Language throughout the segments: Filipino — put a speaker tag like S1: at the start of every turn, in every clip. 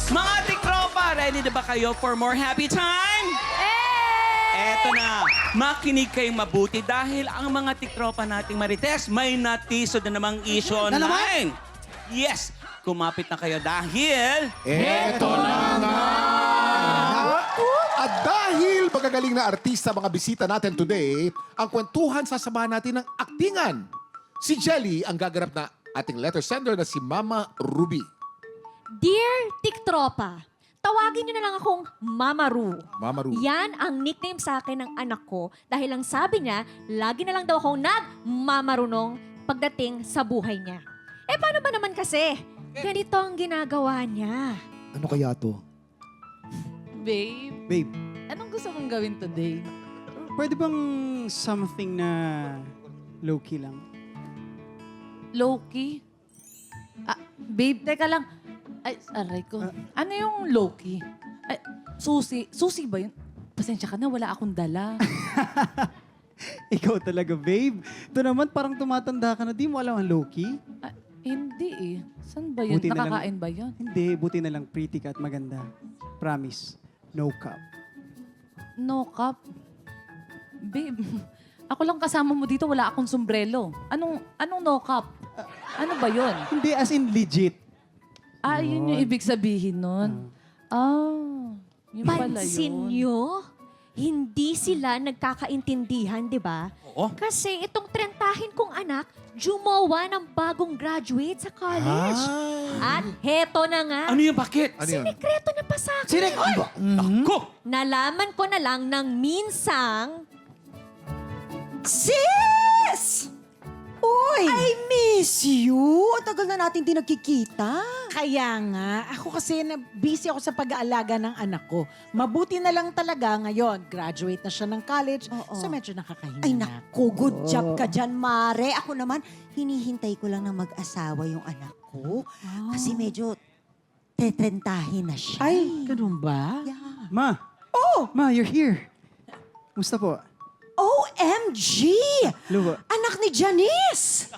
S1: Mga tiktropa, ready na ba kayo for more happy time? Eto na, makinig kayong mabuti dahil ang mga tiktropa nating Marites may natisod na namang issue online. Yes, kumapit na kayo dahil...
S2: Eto na nga! At dahil magagaling na artista mga bisita natin today, ang kwentuhan sasamahan natin ng aktingan. Si Jelly ang gaganap na ating letter sender na si Mama Ruby.
S3: Dear Tiktropa, tawagin niyo na lang akong Mama Ru.
S2: Mama Ruby.
S3: Yan ang nickname sa akin ng anak ko dahil ang sabi niya, lagi na lang daw akong nagmamarunong pagdating sa buhay niya. Eh paano ba naman kasi? Ganito ang ginagawa niya.
S4: Ano kaya to?
S5: Babe,
S4: Babe,
S5: anong gusto mong gawin today?
S4: pwede bang something na low-key lang?
S5: Low-key? Babe, teka lang. Ay, aray ko. Ano yung low-key? Ay, susi. Susi ba yun? Pasensya ka na, wala akong dala.
S4: Ikaw talaga, babe. Ito naman, parang tumatanda ka na. Di mo alam ang low-key?
S5: Hindi eh. Saan ba yun?
S4: Buti na lang-
S5: Nakakain ba yun?
S4: Hindi, buti na lang pretty ka at maganda. Promise. No cup.
S5: No cup? Babe, ako lang kasama mo dito, wala akong sombrero. Anong no cup? Ano ba yun?
S4: Hindi, as in legit.
S5: Yun yung ibig sabihin nun. Yun pala
S3: Pansin
S5: yun.
S3: niyo? Hindi sila nagkakaintindihan, di ba?
S1: Oo.
S3: Kasi itong 30 kong anak, jumawa ng bagong graduate sa college. At heto na nga,
S1: Ano yung bakit?
S2: Ano yun?
S3: sikreto na pa sa akin.
S1: Ako!
S3: Nalaman ko na lang ng minsang,
S6: Sis! Uy! I miss you! Ang tagal na natin di nagkikita.
S7: Kaya nga, ako kasi busy ako sa pag-aalaga ng anak ko. Mabuti na lang talaga ngayon. Graduate na siya ng college,
S6: Oo.
S7: so medyo nakakahinga
S6: Ay
S7: na.
S6: naku, good job ka dyan, Mare. Ako naman, hinihintay ko lang na mag-asawa yung anak ko. Kasi medyo tetrentahin na siya.
S7: Ay, ganun ba?
S6: Yeah.
S4: Ma! Oh! Ma, you're here. Musta po?
S6: OMG!
S4: Luwa.
S6: Anak ni Janice!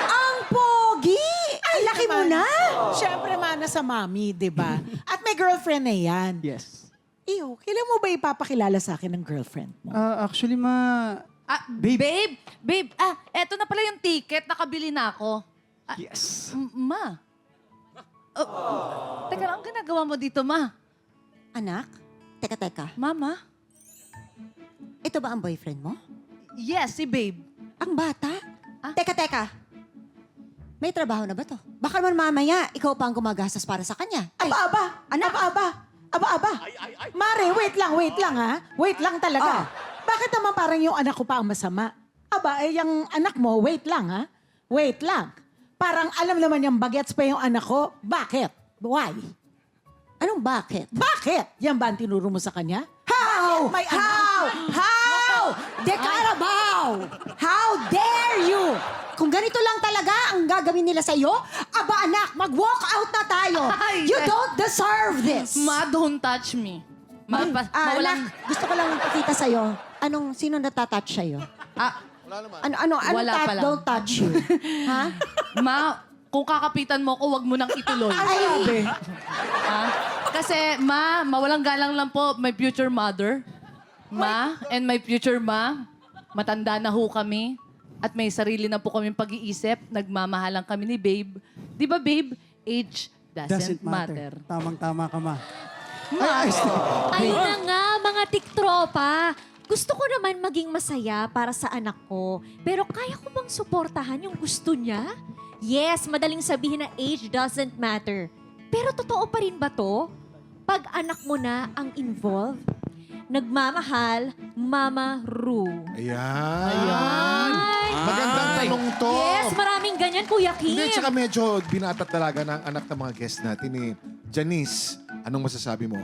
S6: Ang pogi! Ay, laki mo
S7: naman.
S6: na!
S7: Siyempre, mana sa mami, di ba? At may girlfriend na yan.
S4: Yes.
S7: Iyo, kailan mo ba ipapakilala sa akin ng girlfriend mo?
S4: Actually, ma... Babe.
S5: Babe, eto na pala yung ticket, nakabili na ako.
S4: Yes.
S5: Ma. Teka lang, ang ginagawa mo dito, ma?
S6: Anak, teka.
S5: Mama?
S6: Ito ba ang boyfriend mo?
S5: Yes, si babe.
S6: Ang bata? Teka. May trabaho na ba to? Baka naman mamaya, ikaw pa ang gumagastos para sa kanya. Ay,
S7: Aba!
S6: anak.
S7: Aba! Mare, wait lang ha. Wait lang talaga. Bakit naman parang yung anak ko pa ang masama? Aba, yung anak mo, wait lang ha. Wait lang. Parang alam naman yung bagets pa yung anak ko. Bakit? Why?
S6: Anong bakit?
S7: Bakit? Yan ba ang tinuro mo sa kanya?
S6: How?
S7: May anak?
S6: How? De Carabao! How dare you? Kung ganito lang talaga ang gagawin nila sa'yo, aba anak, mag-walk out na tayo.
S5: Ay,
S6: You don't deserve this.
S5: Ma, don't touch me. Ma,
S6: Anak, gusto ko lang ipakita sa'yo. Sino natatouch sa'yo? Anong
S5: Wala pa lang.
S6: don't touch you? Ha?
S5: Ma, kung kakapitan mo ko, wag mo nang ituloy.
S6: Ay,
S5: Ha? Kasi, ma, mawalang galang lang po, my future mother. Ma, and my future ma, matanda na ho kami. At may sarili na po kaming pag-iisip. Nagmamahalan kami ni babe. Di ba, babe? Age doesn't matter.
S4: Tamang-tama ka, ma.
S3: ayun na nga mga tiktropa. Gusto ko naman maging masaya para sa anak ko. Pero kaya ko bang suportahan yung gusto niya? Yes, madaling sabihin na age doesn't matter. Pero totoo pa rin ba to? Pag anak mo na ang involved, nagmamahal, Mama Ru.
S2: Ayan.
S3: Ay!
S2: Magandang tanong to.
S3: Yes, maraming ganyan, Kuya Kim.
S2: Hindi, tsaka medyo binata talaga ng anak ng mga guest natin ni Janice. Anong masasabi mo?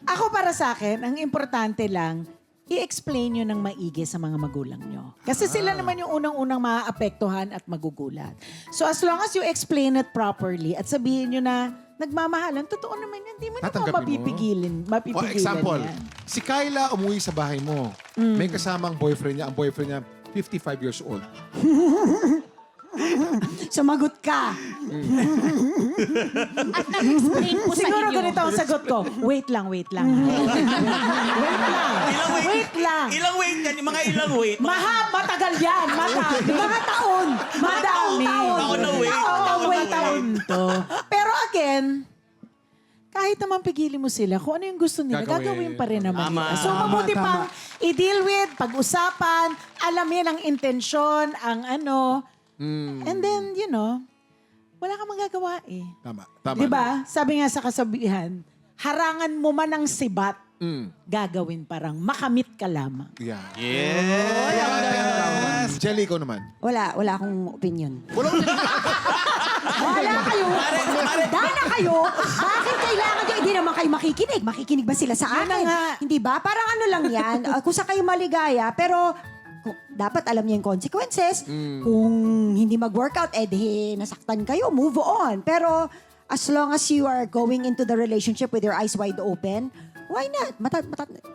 S7: Ako para sa akin, ang importante lang, i-explain nyo ng maigi sa mga magulang nyo. Kasi sila naman yung unang-unang maaapektuhan at magugulat. So as long as you explain it properly at sabihin nyo na nagmamahalan, totoo naman yan. Di mo naman
S2: Tatanggapin mo.
S7: mapipigilan
S2: example,
S7: yan.
S2: si Kyla umuwi sa bahay mo. May kasamang boyfriend niya. Ang boyfriend niya, 55 years old.
S6: Sumagot ka.
S3: At nag-explain po sa
S7: Siguro
S3: inyo.
S7: ganito ang sagot ko. Wait lang. wait lang. Wait lang.
S1: Ilang wait yan? Mga ilang wait?
S7: Matagal yan. Mga taon. Madami.
S1: Taon na wait.
S7: Taon to. Pero again, kahit naman pigilin mo sila, kung ano yung gusto nila,
S2: Gagawin.
S7: gagawin pa rin naman
S1: Tama.
S7: nila. So mabuti pang i-deal with, pag-usapan, alamin ang intensyon, ang ano. And then, wala kang magagawa eh.
S2: Tama.
S7: Di ba? Sabi nga sa kasabihan, harangan mo man ang sibat, gagawin parang makamit ka lamang.
S2: Yeah.
S1: Yes!
S2: Jelly, ikaw naman.
S6: Wala akong opinion.
S2: Walang
S6: Wala kayo. Handa na kayo. Bakit kailangan nyo? Hindi naman kayo makikinig. Makikinig ba sila sa
S7: Yun na
S6: akin?
S7: nga.
S6: Hindi ba? Parang ano lang yan. Kung sa kayo maligaya, pero dapat alam niyo yung consequences. Kung hindi mag-workout, nasaktan kayo, move on. Pero as long as you are going into the relationship with your eyes wide open, why not?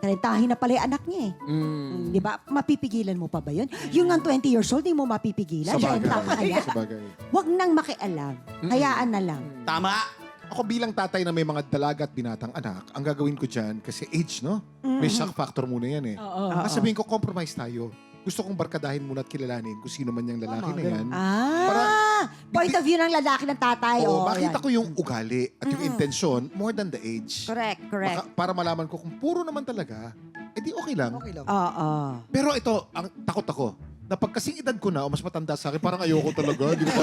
S6: Talentahin na pala yung anak niya eh. Di ba? Mapipigilan mo pa ba yun? Yung nga 20 years old, di mo mapipigilan. Lenta ka kaya?
S2: Sabagay.
S6: Huwag nang makialam. Hayaan na lang.
S1: Tama.
S2: Ako bilang tatay na may mga dalaga at binatang anak, ang gagawin ko dyan, kasi age, no? May shock factor muna yan eh. Ang sabihin ko, compromise tayo. Gusto kong barkadahin muna at kilalanin kung sino man yung lalaki na yan.
S6: Point of view ng lalaki ng tatay.
S2: Makita
S6: yan.
S2: ko yung ugali at yung intensyon more than the age.
S6: Correct.
S2: Para malaman ko kung puro naman talaga, edi okay lang.
S6: Oo.
S2: Pero ito, ang takot ako. Na pag kasing edad ko na o mas matanda sa akin, parang ayoko talaga. Hindi ko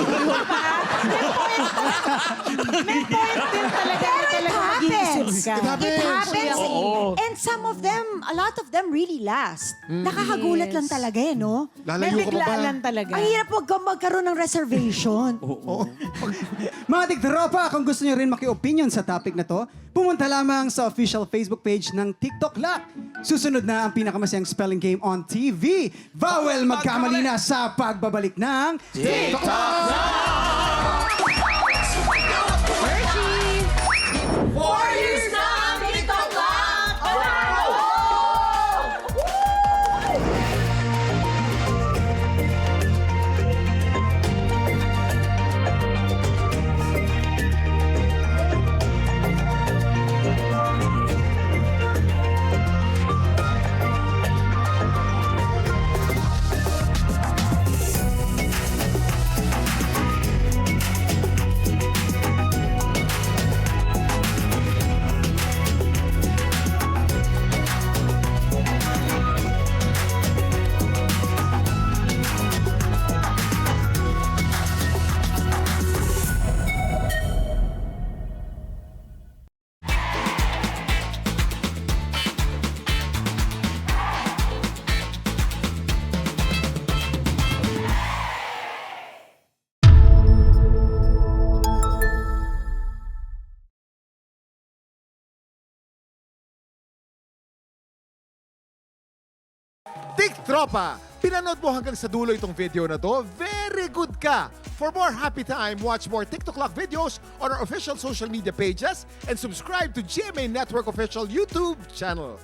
S7: May point din talaga na talaga mag-iisip ka.
S2: It happens.
S6: It happens.
S1: Oo.
S6: And some of them, a lot of them really last. Nakakagulat lang talaga eh, no?
S7: May
S2: Lalayo ka pa ba?
S7: biglaan talaga.
S6: Ang hirap huwag kang magkaroon ng reservation.
S4: Mga tiktropa, kung gusto nyo rin maki-opinion sa topic na to, pumunta lamang sa official Facebook page ng TikTok Lock. Susunod na ang pinakamasayang spelling game on TV. Bawal magkamali na sa pagbabalik ng
S2: Tiktropa! Pinanood mo hanggang sa dulo itong video na to? Very good ka! For more happy time, watch more TikTok Lock videos on our official social media pages and subscribe to GMA Network official YouTube channel.